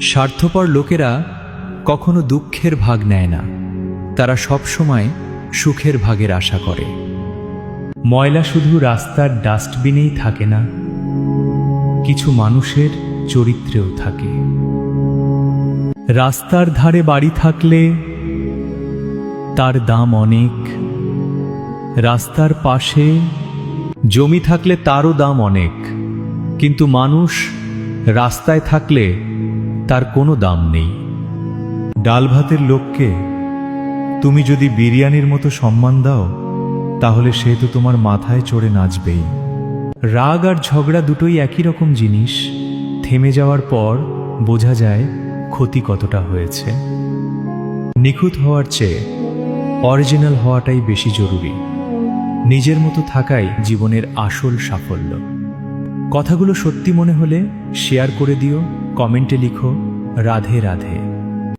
স্বার্থপর লোকেরা কখনো দুঃখের ভাগ নেয় না, তারা সব সময় সুখের ভাগের আশা করে। ময়লা শুধু রাস্তার ডাস্টবিনেই থাকে না, কিছু মানুষের চরিত্রেও থাকে। রাস্তার ধারে বাড়ি থাকলে তার দাম অনেক, রাস্তার পাশে জমি থাকলে তারও দাম অনেক, কিন্তু মানুষ রাস্তায় থাকলে তার কোনো দাম নেই। ডাল ভাতের লোককে তুমি যদি বিরিয়ানির মতো সম্মান দাও, তাহলে সে তো তোমার মাথায় চড়ে নাচবেই। রাগ আর ঝগড়া দুটোই একই রকম জিনিস, থেমে যাওয়ার পর বোঝা যায় ক্ষতি কতটা হয়েছে। নিখুঁত হওয়ার চেয়ে অরিজিনাল হওয়াটাই বেশি জরুরি। নিজের মতো থাকাই জীবনের আসল সাফল্য। কথাগুলো সত্যি মনে হলে শেয়ার করে দিও, কমেন্টে লিখো রাধে রাধে।